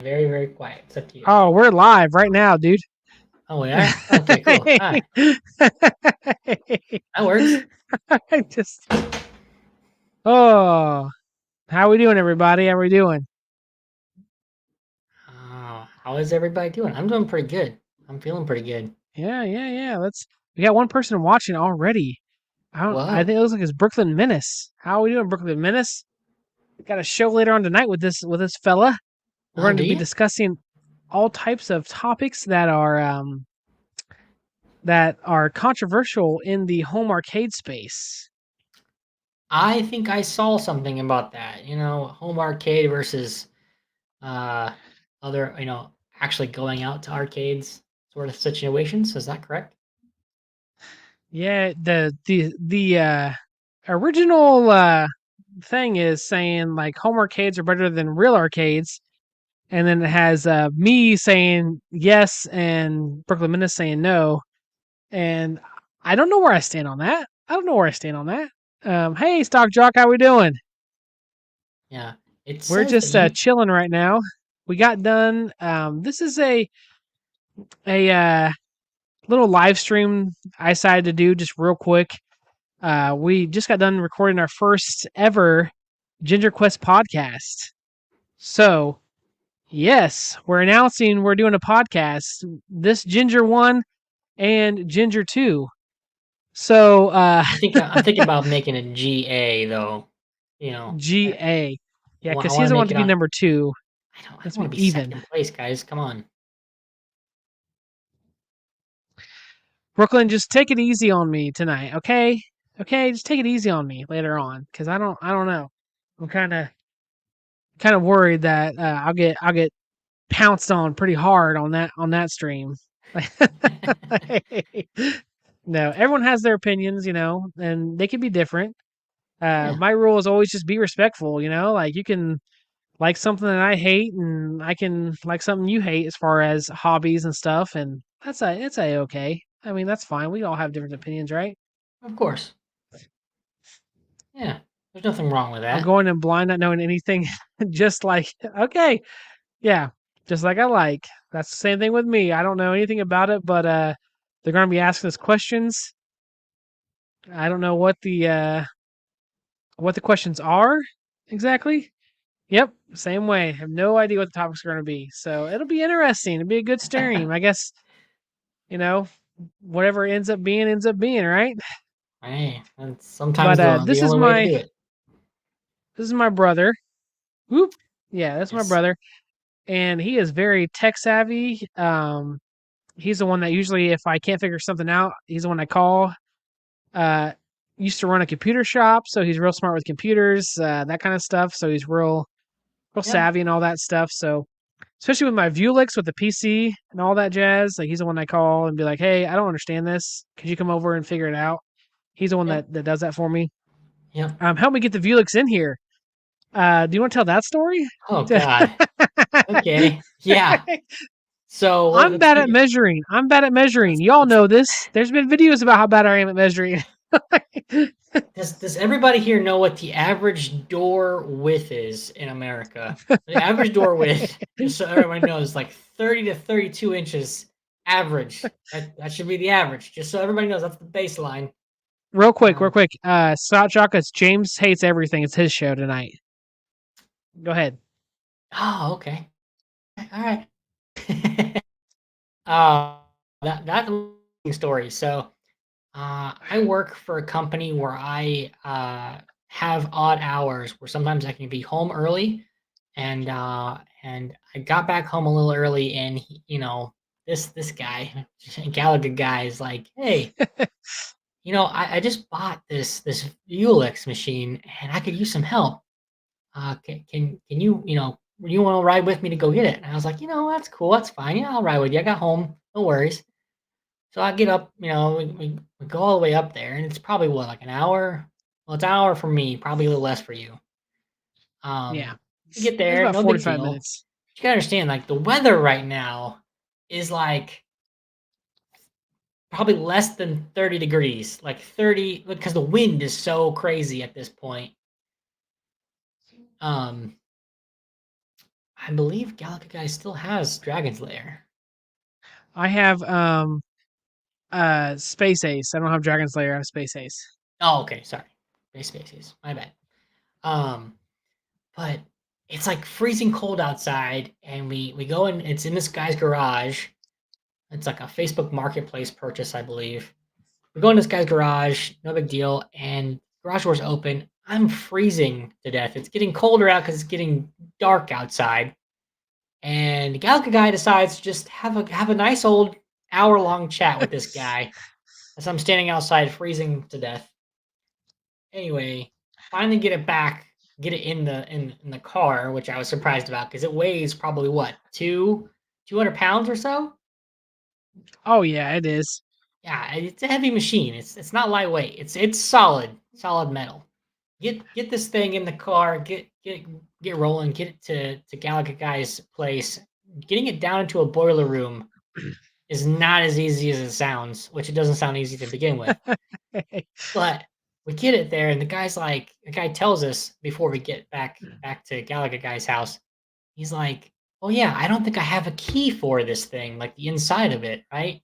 Very, very quiet. It's up to you. Oh, we're live right now, dude. Oh, we are? Okay, cool. All right. That works. I just oh, how we doing, everybody? How we doing? How is everybody doing? I'm doing pretty good. I'm feeling pretty good. Yeah. We got one person watching already. I Whoa. think it looks like it's Brooklyn Menace. How are we doing, Brooklyn Menace? Got a show later on tonight with this fella. We're Oh, going do to be you? discussing all types of topics that are controversial in the home arcade space. I think I saw something about that. Home arcade versus uh other, actually going out to arcades sort of situations. Is that correct? Yeah, the original thing is saying like home arcades are better than real arcades, and then it has me saying yes and Brooklyn Menace saying no, and I don't know where I stand on that. I don't know where I stand on that. Hey, Stock Jock, how we doing? Yeah. It We're says that just you chilling right now. We got done. This is a little live stream I decided to do just real quick. We just got done recording our first ever Ginger Quest podcast. So, yes, we're announcing we're doing a podcast. This Ginger 1 and Ginger 2. So, I'm thinking about making a GA though. You know, I, GA. Yeah, I because he want to doesn't want make to it be on. number 2. I don't Let's want be to be even. second place, guys. Come on. Brooklyn, just take it easy on me tonight, okay? Okay, just take it easy on me later on, because I don't know. I'm kind of worried that I'll get pounced on pretty hard on that stream. No, everyone has their opinions, and they can be different. Yeah, My rule is always just be respectful, like you can like something that I hate and I can like something you hate as far as hobbies and stuff, and it's a okay. I mean, that's fine. We all have different opinions, right? of course. Yeah, there's nothing wrong with I'm that. going in blind, not knowing anything, just like okay, yeah, just like I like. That's the same thing with me. I don't know anything about it, but they're going to be asking us questions. I don't know what the questions are exactly. Yep, same way. Have no idea what the topics are going to be. So it'll be interesting. It'll be a good stream. I guess, you know, whatever ends up being, right? Hey, that's sometimes But the only way to do it. this is my brother. Whoop. Yeah, that's my Yes. brother. And he is very tech savvy. He's the one that usually if I can't figure something out, he's the one I call. Uh used to run a computer shop, so he's real smart with computers, that kind of stuff. So he's real Yep. savvy and all that stuff. So especially with my Vuelix with the PC and all that jazz, like he's the one I call and be like, "Hey, I don't understand this. Could you come over and figure it out?" He's the one Yep. that does that for me. Yep. Help me get the Vuelix in here. Do you want to tell that story? Oh God. Okay. Yeah. So I'm let's bad at take it. measuring. I'm bad at measuring. Let's Y'all let's. know this. There's been videos about how bad I am at measuring. Does everybody here know what the average door width is in America? The average door width, just so everyone knows, like 30 to 32 inches average. That should be the average. Just so everybody knows, that's the baseline. Real Um, quick. Scott Chocolates, James hates everything. It's his show tonight. Go ahead. oh, okay. All right. uh, that's a long story. So, I work for a company where I have odd hours where sometimes I can be home early, and I got back home a little early, and this guy, Gallagher guy, is like, hey, I just bought this Ulix machine, and I could use some help. Can you you want to ride with me to go get it? And I was like, that's cool, that's fine. Yeah, I'll ride with you. I got home, no worries. So I get up, we go all the way up there, and it's probably what, like an hour? Well, it's an hour for me, probably a little less for you. Yeah. We get It's there, about no big 45 deal. minutes. You gotta understand, like the weather right now is like probably less than 30 degrees, like 30, because the wind is so crazy at this point. Um, I believe Galaga Guy still has Dragon's Lair. I have Space Ace. I don't have Dragon Slayer. I have Space Ace. Oh, okay, sorry. Base Spaces. My bad. Um, but it's like freezing cold outside, and we go in. It's in this guy's garage. It's like a Facebook Marketplace purchase, I believe. We go in this guy's garage, no big deal, and garage door's open. I'm freezing to death. It's getting colder out because it's getting dark outside. And Galaga Guy decides to just have a nice old hour-long chat with this guy as I'm standing outside freezing to death. Anyway, finally get it in the car, which I was surprised about because it weighs probably what, 200 pounds or so? Oh yeah, it is. Yeah, it's a heavy machine. It's not lightweight. It's solid metal. Get this thing in the car. Get rolling. Get it to Galaga Guy's place. Getting it down into a boiler room is not as easy as it sounds, which it doesn't sound easy to begin with. But we get it there, and the guy tells us before we get back to Galaga Guy's house. He's like, "Oh yeah, I don't think I have a key for this thing, like the inside of it, right?"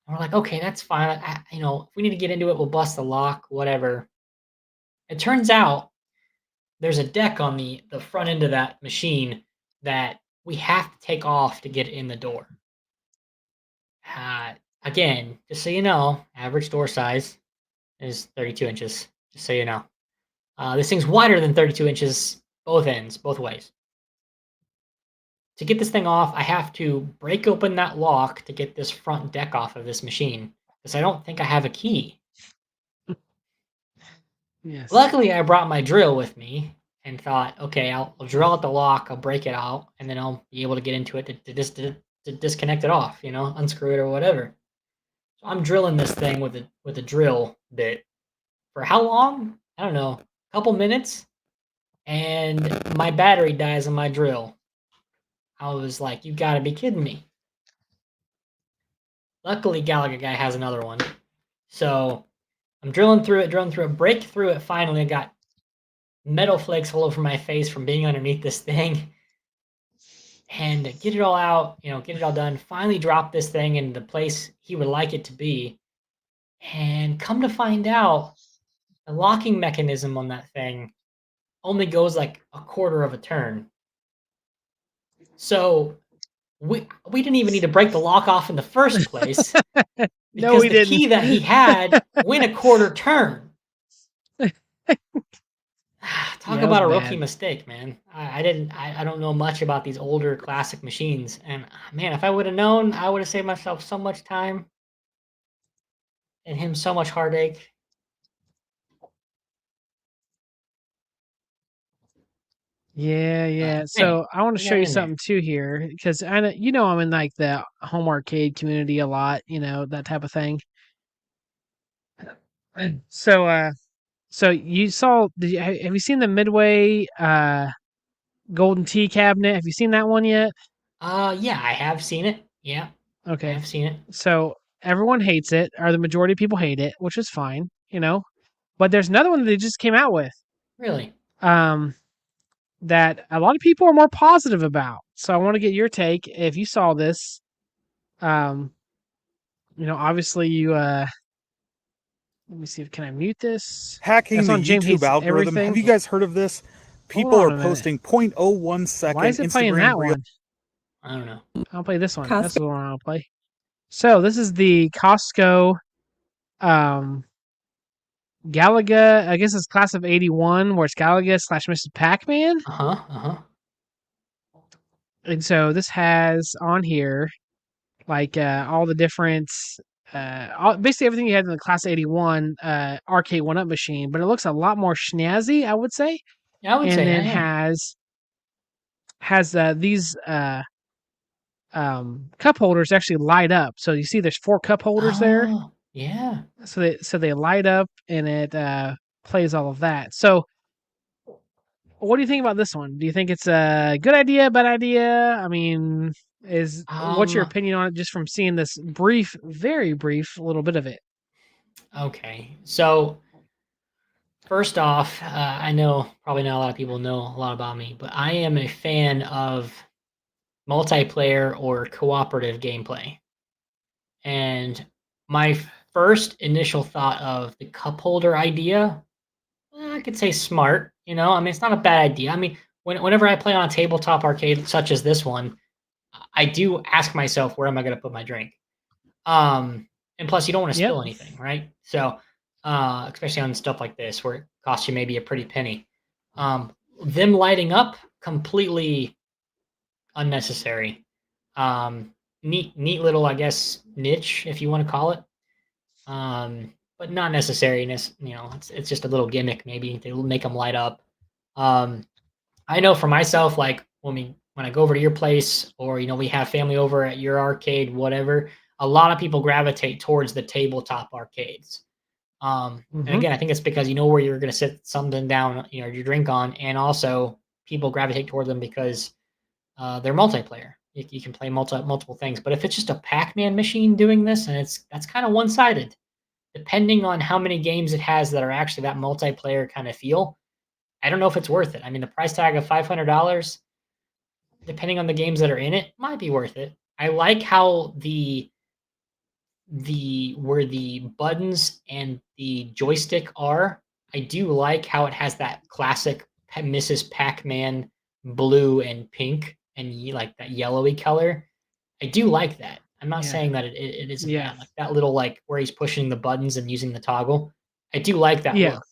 And we're like, "Okay, that's fine. If we need to get into it, we'll bust the lock, whatever." It turns out there's a deck on the front end of that machine that we have to take off to get in the door. Again, just so you know, average door size is 32 inches. Just so you know, this thing's wider than 32 inches, both ends, both ways. To get this thing off, I have to break open that lock to get this front deck off of this machine because I don't think I have a key. Yes. Luckily, I brought my drill with me and thought, okay, I'll drill out the lock, I'll break it out, and then I'll be able to get into it to disconnect it off, unscrew it or whatever. So I'm drilling this thing with a drill bit for how long? I don't know, a couple minutes, and my battery dies on my drill. I was like, you gotta be kidding me. Luckily, Galaga Guy has another one. So I'm drilling through it, break through it finally. I got metal flakes all over my face from being underneath this thing. And get it all out, get it all done. Finally drop this thing in the place he would like it to be. And come to find out, the locking mechanism on that thing only goes like a quarter of a turn. So we didn't even need to break the lock off in the first place. No, we the didn't. key that he had went a quarter turn. Talk Yeah, it about a was rookie bad. mistake, man. I don't know much about these older classic machines, and man, if I would have known, I would have saved myself so much time and him so much heartache. Yeah, But yeah. hey, So I want to we show got you in there. something too here because I know I'm in like the home arcade community a lot, that type of thing. So so you saw have you seen the Midway Golden Tea cabinet? Have you seen that one yet? Yeah, I have seen it. Yeah, I Okay. have seen it. So everyone hates it, or the majority of people hate it, which is fine. But there's another one that they just came out with. Really? Um that a lot of people are more positive about. So I want to get your take if you saw this. Um, obviously you let me see if can I mute this? Hacking That's the on James YouTube Hates algorithm. Have Everything. you guys heard of this? Hold People on are a minute. posting 0.01 Why is second it playing that Instagram reel. one? I don't know. I'll play this one. Costco. That's the one I'll play. So this is the Costco um Galaga, I guess it's class of 81, where it's Galaga slash Mrs. Pac-Man. Uh-huh. And so this has on here like all the different basically everything you had in the class 81 arcade one up machine, but it looks a lot more snazzy, I would say. Yeah, I would And say then that. Yeah. has these cup holders actually light up. So you see there's 4 cup holders there. Oh, yeah. So they light up, and it plays all of that. So what do you think about this one? Do you think it's a good idea, bad idea? I mean, what's your Um. opinion on it just from seeing this brief, very brief little bit of it? Okay. So First off, I know probably not a lot of people know a lot about me, but I am a fan of multiplayer or cooperative gameplay. And my first initial thought of the cup holder idea, I could say smart. I mean, it's not a bad idea. I mean, whenever I play on a tabletop arcade such as this one, I do ask myself, where am I going to put my drink? And plus, you don't want to Yep. spill anything, right? So, especially on stuff like this where it costs you maybe a pretty penny. Them lighting up completely unnecessary. Neat little, I guess, niche if you want to call it. But not necessary. It's just a little gimmick. Maybe they make them light up. Um, I know for myself, like when I go over to your place, or we have family over at your arcade, whatever. A lot of people gravitate towards the tabletop arcades. And Hmm. again, I think it's because you know where you're going to sit something down, your drink on, and also people gravitate toward them because they're multiplayer. You can play multiple things. But if it's just a Pac-Man machine doing this, and that's kind of one-sided, depending on how many games it has that are actually that multiplayer kind of feel, I don't know if it's worth it. I mean, the price tag of $500, depending on the games that are in it, might be worth it. I like how the where the buttons and the joystick are. I do like how it has that classic Mrs. Pac-Man blue and pink and like that yellowy color. I do like that. I'm not Yeah. saying that it isn't Yeah. bad. Like that little like where he's pushing the buttons and using the toggle. I do like that Yeah. look.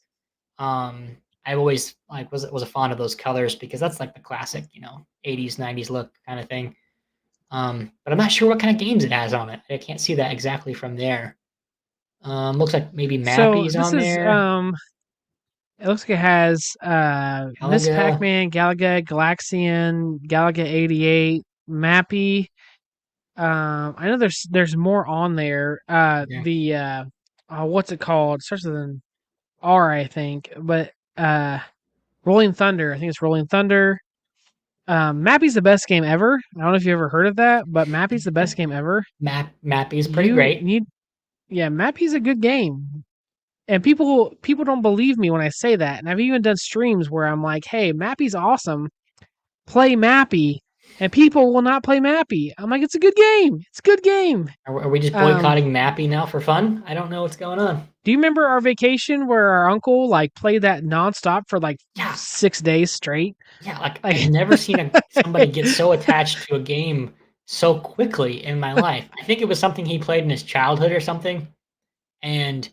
I've always like was a fond of those colors because that's like the classic, 80s, 90s look kind of thing. But I'm not sure what kind of games it has on it. I can't see that exactly from there. Looks like maybe So Mappy's this on is there. it looks like it has Miss Galaga. Pac-Man, Galaga, Galaxian, Galaga 88, Mappy. I know there's more on there. Okay. The what's it called? It starts with an R, I think. But Rolling Thunder. I think it's Rolling Thunder. Mappy's the best game ever. I don't know if you ever heard of that, but Mappy's the best game ever. Mappy's pretty You great. need, yeah, Mappy's a good game. And people don't believe me when I say that. And I've even done streams where I'm like, "Hey, Mappy's awesome. Play Mappy." And people will not play Mappy. I'm like, "It's a good game. It's a good game." Are we just Um, boycotting Mappy now for fun? I don't know what's going on. do you remember our vacation where our uncle like played that nonstop for like Yeah, 6 days straight? yeah. Like Like, I've never seen somebody get so attached to a game so quickly in my life. I think it was something he played in his childhood or something, and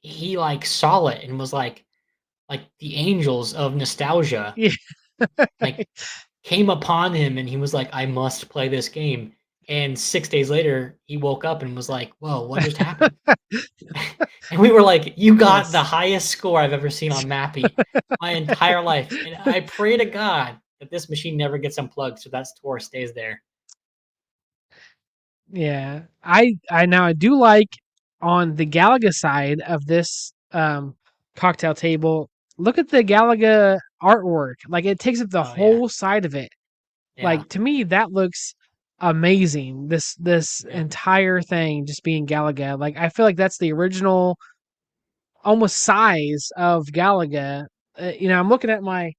he like saw it and was like the angels of nostalgia yeah, like came upon him, and he was like, I must play this game. And 6 days later he woke up and was like, whoa, what just happened? And we were like, you got the yes, highest score I've ever seen on Mappy my entire life, and I pray to God that this machine never gets unplugged so that score stays there. yeah. I now I do like on the Galaga side of this cocktail table. Look at the Galaga artwork. Like it takes up the Oh yeah. whole side of it. Yeah. Like to me, that looks amazing. This Yeah. entire thing just being Galaga. Like I feel like that's the original almost size of Galaga. I'm looking at my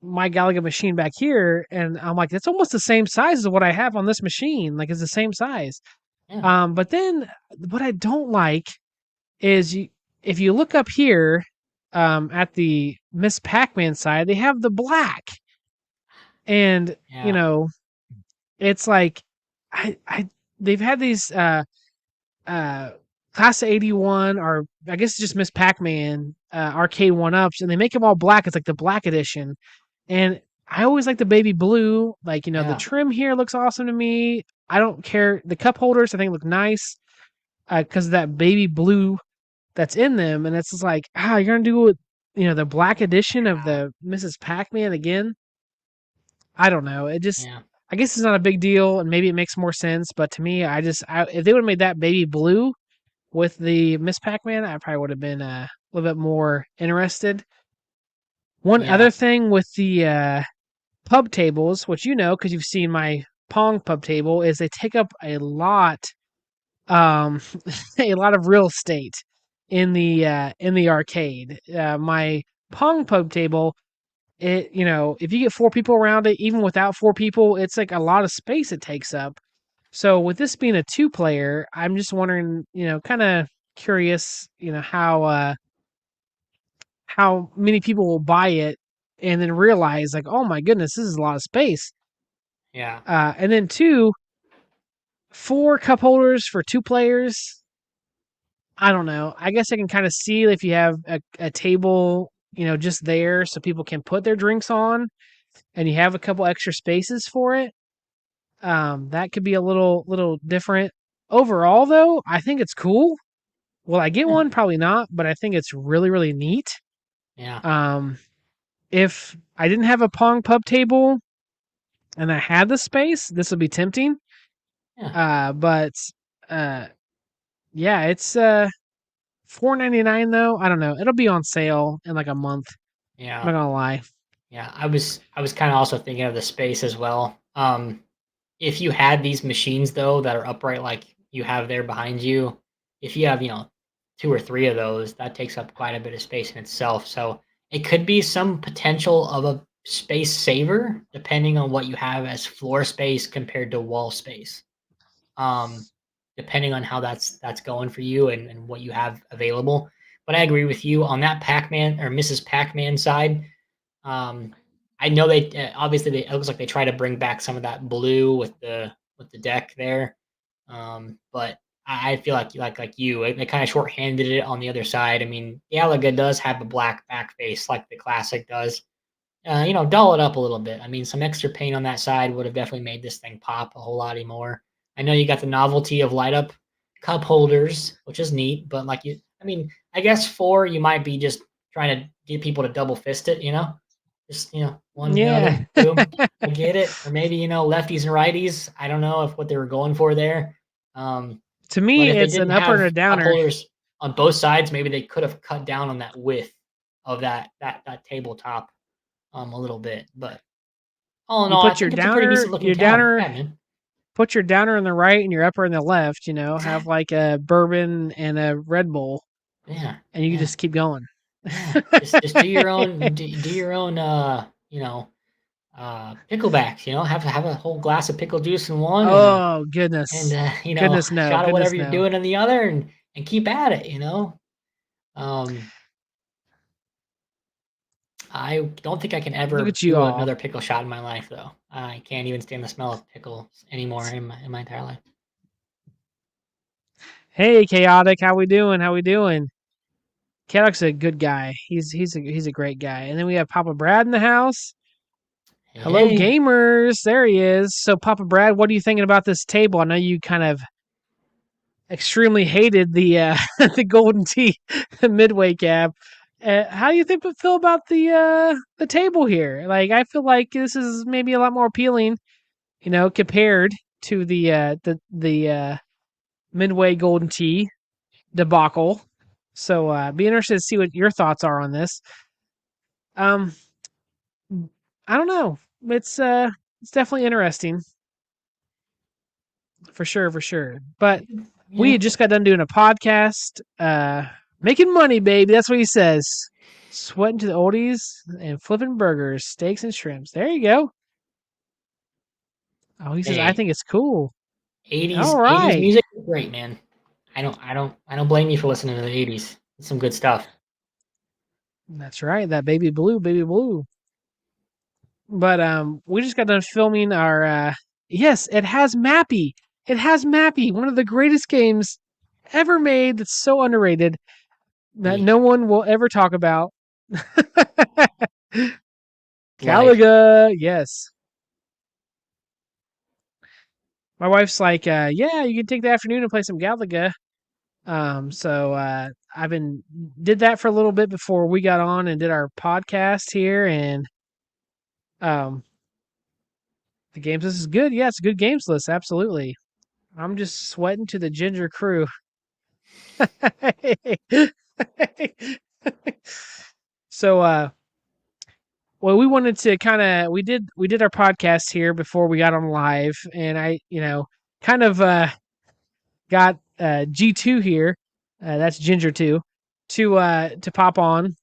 Galaga machine back here, and I'm like, it's almost the same size as what I have on this machine. Like it's the same size. Yeah. But then what I don't like is if you look up here, at the Miss Pac-Man side, they have the black, and Yeah. it's like I they've had these uh Class 81, or I guess it's just Miss Pac-Man arcade one ups, and they make them all black. It's like the black edition, and I always like the baby blue. Like the Yeah. trim here looks awesome to me. I don't care. The cup holders I think look nice because of that baby blue that's in them, and it's just like you're gonna do the black edition of the Mrs. Pac-Man again. I don't know. Yeah. I guess it's not a big deal, and maybe it makes more sense. But to me, if they would have made that baby blue with the Miss Pac-Man, I probably would have been a little bit more interested. One Yeah. other thing with the pub tables, which because you've seen my Pong pub table, is they take up a lot, um, a lot of real estate. in the arcade. My pong pub table, if you get 4 people around it, even without 4 people, it's like a lot of space it takes up. So with this being a 2 player, I'm just wondering, kind of curious, how many people will buy it and then realize like, oh my goodness, this is a lot of space. Yeah. And then two, 4 cup holders for 2 players. I don't know. I guess I can kind of see if you have a table, just there so people can put their drinks on and you have a couple extra spaces for it. That could be a little different. Overall though, I think it's cool. Will I get Yeah. one? Probably not, but I think it's really, really neat. Yeah. Um, if I didn't have a pong pub table and I had the space, this would be tempting. Yeah. But uh, yeah, it's $4.99 though. I don't know. It'll be on sale in like a month. I'm Yeah. not gonna lie. Yeah. I was kind of also thinking of the space as well. If you had these machines though that are upright like you have there behind you, if you have, 2 or 3 of those, that takes up quite a bit of space in itself. So it could be some potential of a space saver depending on what you have as floor space compared to wall space. Um, Depending on how that's going for you and what you have available. But I agree with you on that Pac-Man or Mrs. Pac-Man side. Um, I know they obviously it looks like they try to bring back some of that blue with the deck there, but I feel like you they kind of short-handed it on the other side. I mean, Galaga does have a black back face like the classic does. Doll it up a little bit. I mean, some extra paint on that side would have definitely made this thing pop a whole lot more. I know you got the novelty of light up cup holders, which is neat, but I mean, I guess 4 you might be just trying to get people to double fist it, just, one, Yeah. then 2. I get it. Or maybe, lefties and righties. I don't know if what they were going for there. Um, To but me, if they it's an didn't upper and a have cup downer. holders on both sides, maybe they could have cut down on that width of that tabletop a little bit. But all in You all, I put think it's a pretty decent looking tab. Yeah, man. put your downer on the right and your upper on the left. Have Exactly. like a bourbon and a Red Bull, Yeah. and you Yeah. just keep going. Yeah. Just do your own do your own picklebacks, have a whole glass of pickle juice in one Oh and goodness, a goodness no, shot of goodness whatever you're no. doing in the other and keep at it. Um I don't think I can Look ever at you do all. another pickle shot in my life though. I can't even stand the smell of pickles anymore in my entire life. Hey, chaotic, how we doing? How we doing? Chaotic's a good guy. He's a great guy. And then we have Papa Brad in the house. Hey, Hello, hey. gamers. There he is. So, Papa Brad, what are you thinking about this table? I know you kind of extremely hated the the Golden Tee Midway cab. How do you feel about the table here? Like, I feel like this is maybe a lot more appealing, compared to the Midway Golden Tee debacle. So, be interested to see what your thoughts are on this. Um, I don't know. It's definitely interesting for sure, for sure. But we Yeah. just got done doing a podcast, making money, baby. That's what he says. Sweating to the oldies and flipping burgers, steaks and shrimps. There you go. Oh, he says I Hey, think it's cool. 80s All 80s right, music is great, man. I don't blame you for listening to the 80s. It's some good stuff. that's right. That baby blue, baby blue. But we just got done filming our. Yes, it has Mappy. It has Mappy, one of the greatest games ever made. That's so underrated that The no one will ever talk about. life. Galaga, yes. My wife's like, yeah, you can take the afternoon and play some Galaga. So I've been did that for a little bit before we got on and did our podcast here, and um, the games list is good. Yeah, it's a good games list. Absolutely. I'm just sweating to the ginger crew. So well, we wanted to kind of we did our podcast here before we got on live, and I kind of got G2 here. That's Ginger 2. to pop on,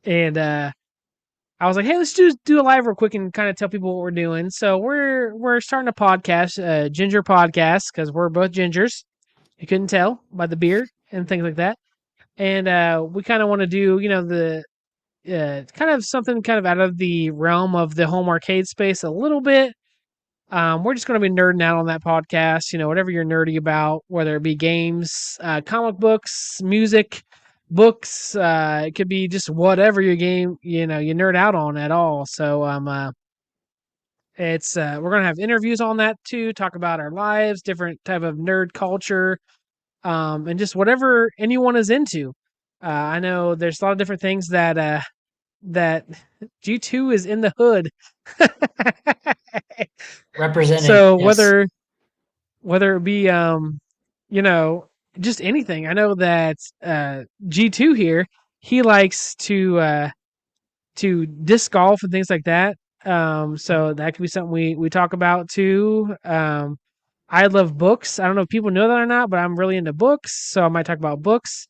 and I was like, hey, let's do a live real quick and kind of tell people what we're doing. So we're starting a podcast, Ginger Podcast, because we're both gingers. You couldn't tell by the beard and things like that. And we kind of want to do, the kind of something kind of out of the realm of the home arcade space a little bit. We're just going to be nerding out on that podcast, whatever you're nerdy about, whether it be games, comic books, music, books. It could be just whatever your game, you nerd out on at all. So it's we're going to have interviews on that too, talk about our lives, different type of nerd culture, and just whatever anyone is into. I know there's a lot of different things that G2 is in the hood. Representing. So Yes. whether it be just anything. I know that G2 here, he likes to disc golf and things like that. So that could be something we talk about too. I love books. I don't know if people know that or not, but I'm really into books, so I might talk about books,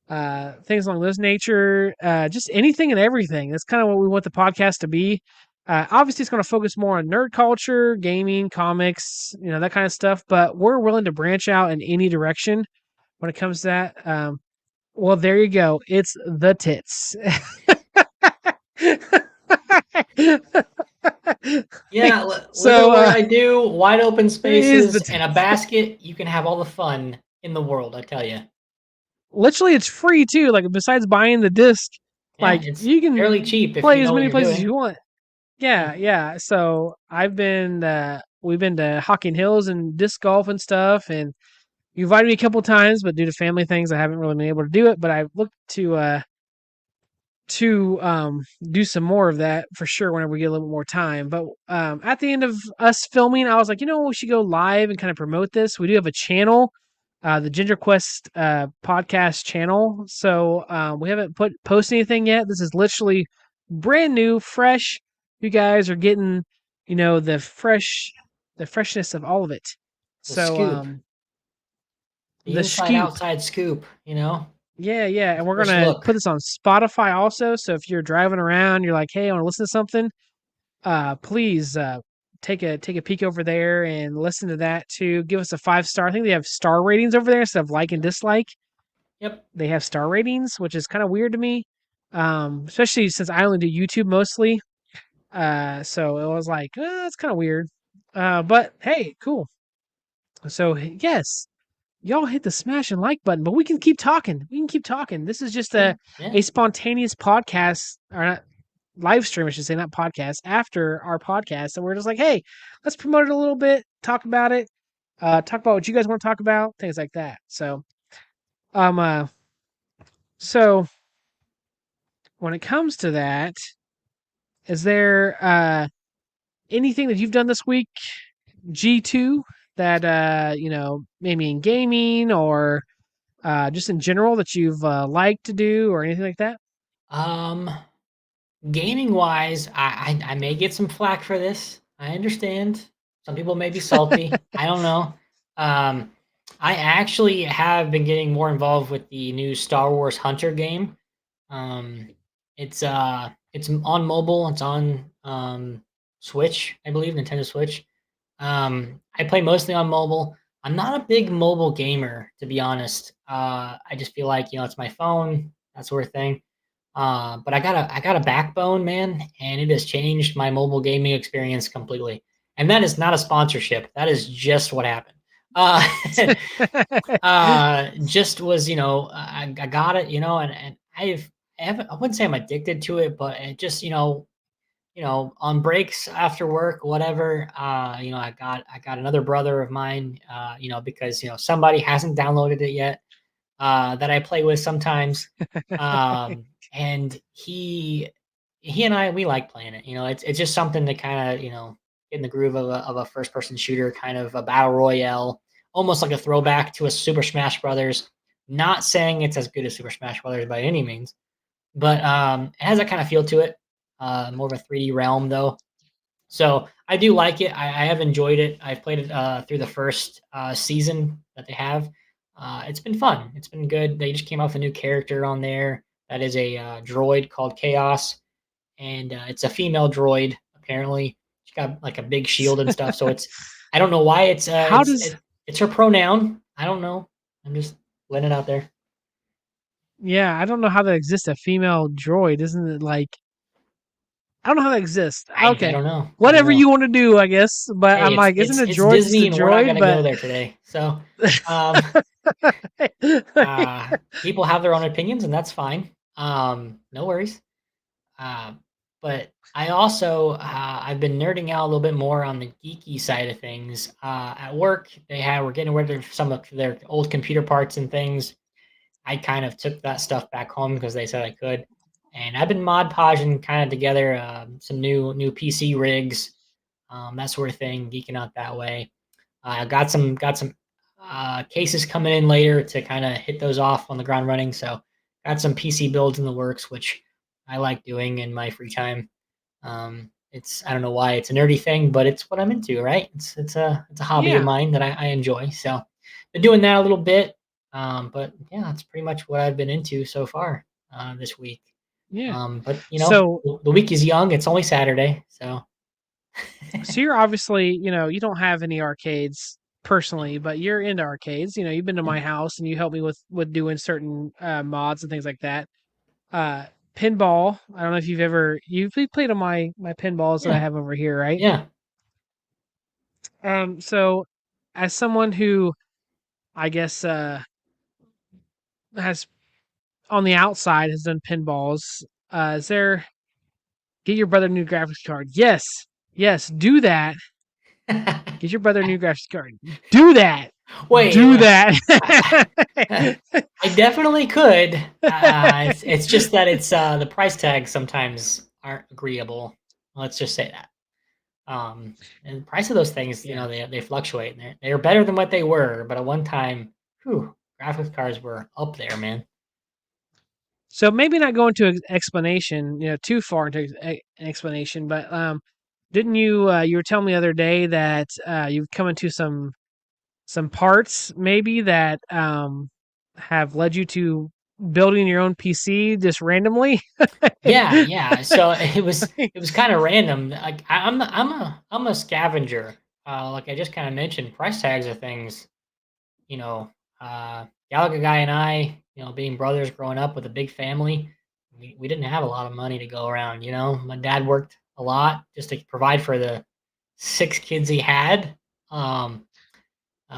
things along this nature, just anything and everything. That's kind of what we want the podcast to be. Obviously, it's going to focus more on nerd culture, gaming, comics, that kind of stuff. But we're willing to branch out in any direction when it comes to that. Well, there you go. It's the tits. Yeah, literally So what I do, wide open it is the spaces and a tits. basket, you can have all the fun in the world, I tell you. Literally, it's free too. Like besides buying the disc, Yeah, like it's you fairly can cheap if play you as know what many you're places as doing. you want. Yeah. Yeah. So we've been to Hocking Hills and disc golf and stuff, and you invited me a couple times, but due to family things, I haven't really been able to do it. But I look to do some more of that for sure whenever we get a little bit more time. But at the end of us filming, I was like, we should go live and kind of promote this. We do have a channel, the Ginger Quest podcast channel. So we haven't post anything yet. This is literally brand new, fresh. You guys are getting, the freshness of all of it. The So scoop, the the inside scoop. outside scoop, you know? Yeah, and we're First gonna look. put this on Spotify also. So if you're driving around, you're like, "Hey, I want to listen to something," please take a peek over there and listen to that too. Give us a 5 star. I think they have star ratings over there instead of like and dislike. Yep. They have star ratings, which is kind of weird to me, especially since I only do YouTube mostly. So it was like, it's kind of weird. But hey, cool. So yes, y'all hit the smash and like button, but we can keep talking. We can keep talking. This is just Yeah. a Yeah. a spontaneous podcast or not live stream, I should say, not podcast, after our podcast. And we're just like, hey, let's promote it a little bit, talk about it, talk about what you guys want to talk about, things like that. So um uh so when it comes to that, is there anything that you've done this week, G2, that maybe in gaming or just in general that you've liked to do or anything like that? Um, Gaming wise, I may get some flack for this. I understand. Some people may be salty. I don't know. Um, I actually have been getting more involved with the new Star Wars Hunter game. Um, it's on mobile. It's on Switch, I believe, Nintendo Switch. I play mostly on mobile. I'm not a big mobile gamer, to be honest. I just feel like it's my phone, that sort of thing. But I got a backbone, man, and it has changed my mobile gaming experience completely. And that is not a sponsorship. That is just what happened. Uh, just was I got it, and I wouldn't say I'm addicted to it, but it just on breaks after work, whatever, I got another brother of mine, because somebody hasn't downloaded it yet, that I play with sometimes, and he and I, we like playing it. It's just something to kind of get in the groove of a first person shooter, kind of a battle royale, almost like a throwback to a Super Smash Brothers. Not saying it's as good as Super Smash Brothers by any means, but it has that kind of feel to it. More of a 3D realm though. So I do like it. I have enjoyed it. I've played it through the first season that they have. It's been fun. It's been good. They just came out with a new character on there that is a droid called Chaos, and it's a female droid apparently. She got like a big shield and stuff. So it's I don't know why How does it's her pronoun. I don't know. I'm just letting it out there. Yeah, I don't know how that exists. A female droid, isn't it like I don't know how that exists. I Okay. don't know. I don't Whatever know. you want to do, I guess. But Hey, I'm like, isn't a it's droid just a Disney, and we're not droid? gonna go But there today. So, um, people have their own opinions, and that's fine. No worries. Uh, but I also I've been nerding out a little bit more on the geeky side of things. At work, we're getting rid of some of their old computer parts and things. I kind of took that stuff back home because they said I could, and I've been mod podging kind of together some new PC rigs, that sort of thing, geeking out that way. Got some cases coming in later to kind of hit those off on the ground running. So got some PC builds in the works, which I like doing in my free time. It's I don't know why it's a nerdy thing, but it's what I'm into, right? It's a hobby of yeah, mine that I enjoy. So been doing that a little bit. But yeah, that's pretty much what I've been into so far this week. yeah. But So the week is young. It's only Saturday, so so you're obviously, you don't have any arcades personally, but you're into arcades. You've been to yeah, my house and you helped me with doing certain mods and things like that. Uh Pinball. I don't know if you've played on my pinballs that I yeah, have over here, right? yeah. So as someone who I guess has on the outside has done pinballs, is there get your brother a new graphics card? Yes. Yes, do that. Get your brother a new graphics card. Do that. Wait, Do that. I definitely could. It's just that it's the price tags sometimes aren't agreeable. Let's just say that. And the price of those things, Yeah. they fluctuate. And they're better than what they were, but at one time, whew, graphics cards were up there, man. So maybe not go into explanation, too far into explanation, but didn't you were telling me the other day that you've come into some parts maybe that have led you to building your own PC just randomly? Yeah, yeah. So it was kind of random. Like I'm a scavenger. Like I just kind of mentioned, price tags of things. You know, Gallagher guy and I, being brothers growing up with a big family, we didn't have a lot of money to go around. My dad worked a lot just to provide for the 6 kids he had. Um,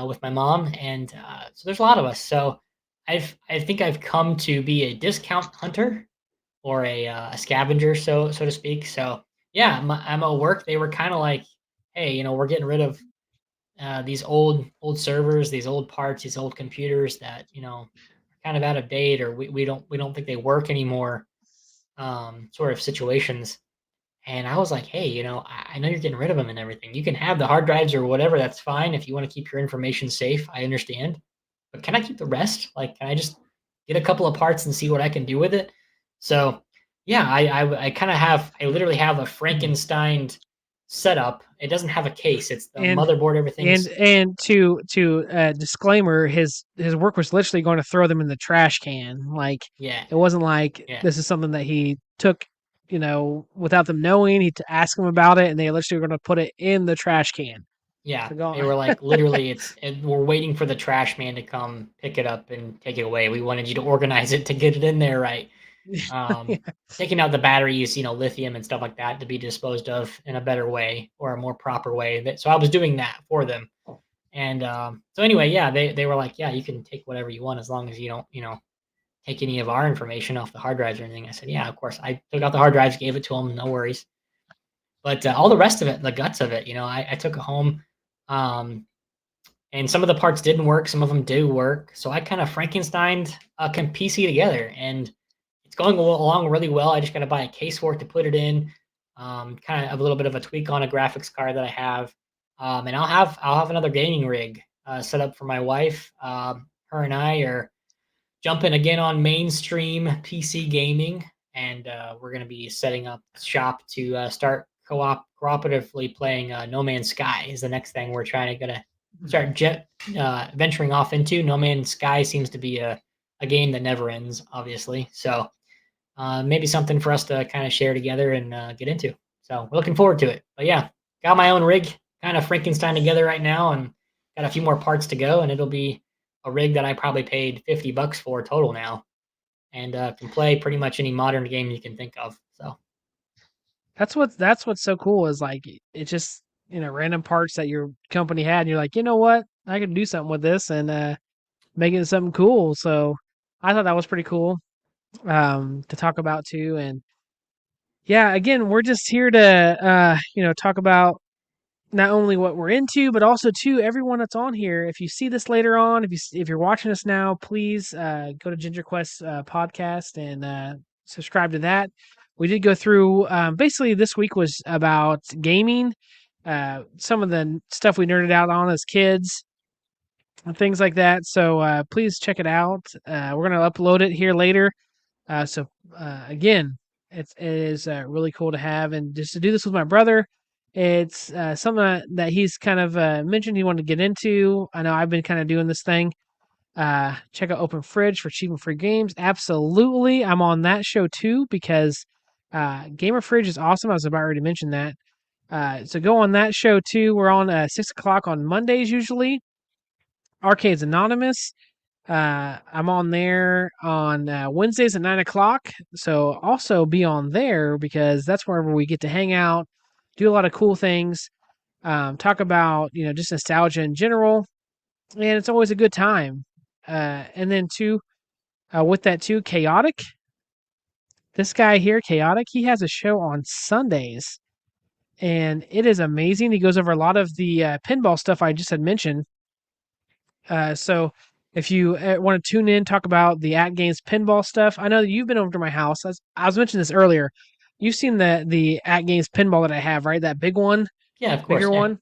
with my mom, and so there's a lot of us. So I think I've come to be a discount hunter or a scavenger, so to speak. So yeah, I'm at work. They were kind of like, hey, we're getting rid of these old servers, these old parts, these old computers that are kind of out of date, or we don't think they work anymore. Sort of situations. And I was like, hey, I know you're getting rid of them and everything. You can have the hard drives or whatever. That's fine if you want to keep your information safe. I understand, but can I keep the rest? Like, can I just get a couple of parts and see what I can do with it? So, yeah, I kind of I literally have a Frankenstein setup. It doesn't have a case. It's the and motherboard. and Everything's and to disclaimer, his work was literally going to throw them in the trash can. Like yeah, it wasn't like yeah. this is something that he took, without them knowing. He to ask them about it, and they literally were going to put it in the trash can. Yeah, So go they on. were like literally we're waiting for the trash man to come pick it up and take it away. We wanted you to organize it to get it in there right. Um, Yeah. taking out the batteries, lithium and stuff like that to be disposed of in a better way or a more proper way. So I was doing that for them. And so anyway, yeah, they were like, yeah, you can take whatever you want as long as you don't, take any of our information off the hard drives or anything. I said, yeah, of course. I took out the hard drives, gave it to them, no worries. But all the rest of it, the guts of it, I took it home. Um, and some of the parts didn't work, some of them do work. So I kind of Frankensteined a PC together, and it's going along really well. I just got to buy a case for it to put it in. Kind of a little bit of a tweak on a graphics card that I have, and I'll have another gaming rig set up for my wife. Her and I are jumping again on mainstream PC gaming, and we're going to be setting up shop to start cooperatively playing No Man's Sky. Is the next thing we're trying to get start venturing off into. No Man's Sky seems to be a game that never ends, obviously. So maybe something for us to kind of share together and get into. So we're looking forward to it. But yeah, got my own rig kind of Frankenstein together right now, and got a few more parts to go, and it'll be a rig that I probably paid $50 for total now, and can play pretty much any modern game you can think of. So That's what's so cool is like it's just random parts that your company had, and you're like, you know what, I can do something with this and make it something cool. So I thought that was pretty cool to talk about too. And yeah, again, we're just here to talk about not only what we're into, but also too everyone that's on here. If you see this later on, if you're watching us now, please go to Ginger Quest podcast and subscribe to that. We did go through basically this week was about gaming, some of the stuff we nerded out on as kids and things like that. So please check it out. We're gonna upload it here later. Again, it is really cool to have, and just to do this with my brother. It's something that he's kind of mentioned he wanted to get into. I know I've been kind of doing this thing. Check out Open Fridge for cheap and free games. Absolutely, I'm on that show too because Gamer Fridge is awesome. I was about ready to mention that. So go on that show too. We're on 6 o'clock on Mondays usually. Arcades Anonymous. I'm on there on Wednesdays at 9 o'clock. So also be on there because that's wherever we get to hang out, do a lot of cool things, talk about just nostalgia in general, and it's always a good time. And then too, with that too, Chaotic. This guy here, Chaotic, he has a show on Sundays, and it is amazing. He goes over a lot of the pinball stuff I just had mentioned. So if you want to tune in, talk about the At Games pinball stuff. I know that you've been over to my house. I was mentioning this earlier. You've seen the At Games pinball that I have, right? That big one, yeah, of course, bigger yeah. one.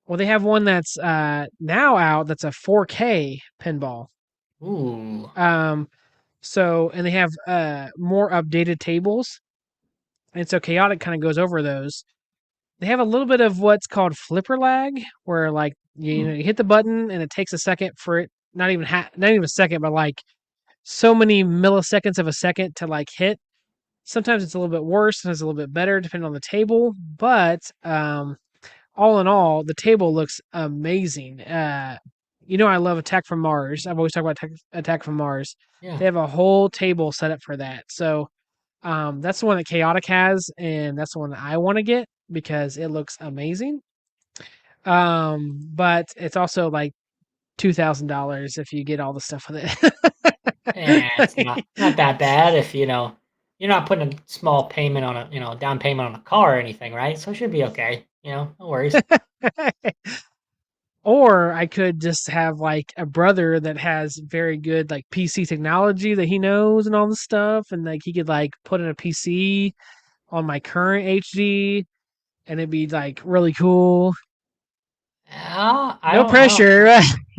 Well, they have one that's now out. That's a 4K pinball. Ooh, And they have more updated tables, and so Chaotic kind of goes over those. They have a little bit of what's called flipper lag, where like you hit the button and it takes a second for it, not even a second, but like so many milliseconds of a second to like hit. Sometimes it's a little bit worse, sometimes a little bit better, depending on the table. But all in all, the table looks amazing. I love Attack from Mars. I've always talked about Attack from Mars. yeah. They have a whole table set up for that. So that's the one that Chaotic has, and that's the one that I want to get because it looks amazing. But it's also like $2,000 if you get all the stuff with It's it. not that bad if you're not putting a small payment on a down payment on a car or anything, right? So it should be okay. No worries. Or I could just have like a brother that has very good like PC technology that he knows and all this stuff, and like he could like put in a PC on my current HD, and it'd be like really cool. I No don't know. pressure.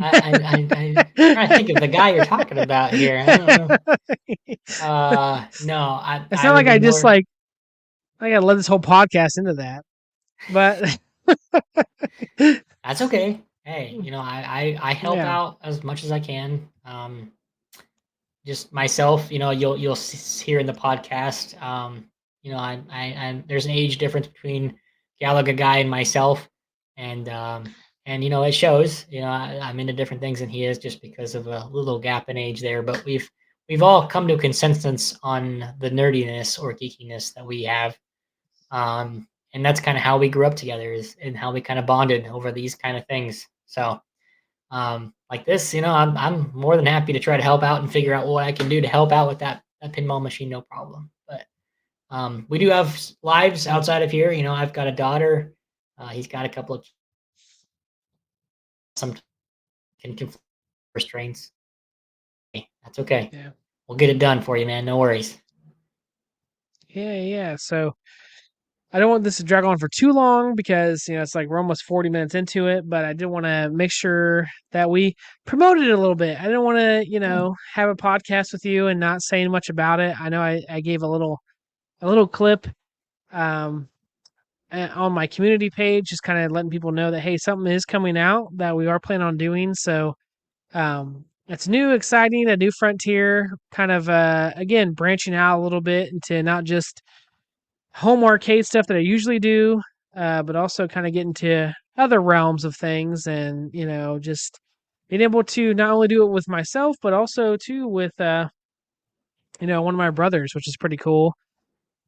I'm trying to think of the guy you're talking about here. I don't know. No, It's I not would like be I just more. like I gotta let this whole podcast into that. But That's okay. Hey, I help yeah, out as much as I can. Just myself, you'll hear in the podcast. There's an age difference between Galaga guy and myself, and it shows. I'm into different things than he is just because of a little gap in age there. But we've all come to a consensus on the nerdiness or geekiness that we have, and that's kind of how we grew up together, is and how we kind of bonded over these kind of things. So like this, I'm more than happy to try to help out and figure out what I can do to help out with that pinball machine, no problem. But we do have lives outside of here. I've got a daughter. He's got a couple of some conflict restraints. Hey, that's okay. yeah, We'll get it done for you, man. No worries. yeah. So I don't want this to drag on for too long because it's like we're almost 40 minutes into it. But I did want to make sure that we promoted it a little bit. I didn't want to Yeah. have a podcast with you and not saying much about it. I know I gave a little clip. Um, on my community page, just kind of letting people know that, hey, something is coming out that we are planning on doing. So it's new, exciting, a new frontier, kind of, again, branching out a little bit into not just home arcade stuff that I usually do, but also kind of get into other realms of things, and just being able to not only do it with myself, but also too with one of my brothers, which is pretty cool,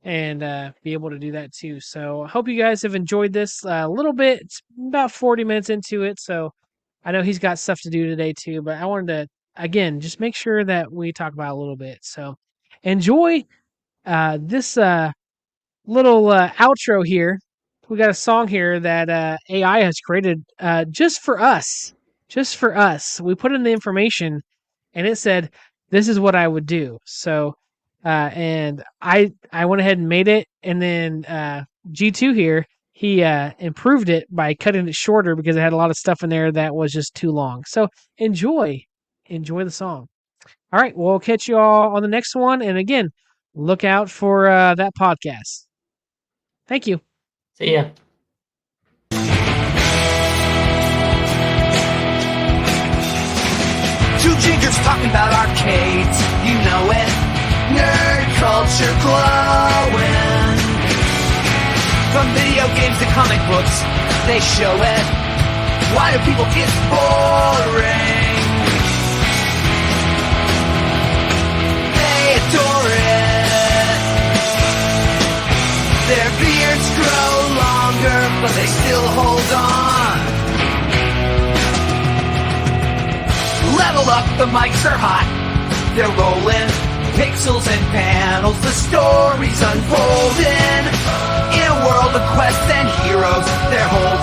and be able to do that too. So I hope you guys have enjoyed this a little bit. It's about 40 minutes into it, so I know he's got stuff to do today too, but I wanted to, again, just make sure that we talk about it a little bit. So enjoy this little outro here. We got a song here that AI has created just for us. Just for us. We put in the information and it said, this is what I would do. So, and I went ahead and made it. And then G2 here, he improved it by cutting it shorter because it had a lot of stuff in there that was just too long. So enjoy the song. All right. We'll catch you all on the next one. And again, look out for that podcast. Thank you. See ya. Two gingers talking about arcades, you know it. Nerd culture glowing. From video games to comic books, they show it. Why do people get boring? They adore it. Their beards grow longer, but they still hold on. Level up, the mics are hot. They're rolling, pixels and panels, the story's unfolding. In a world of quests and heroes, they're holding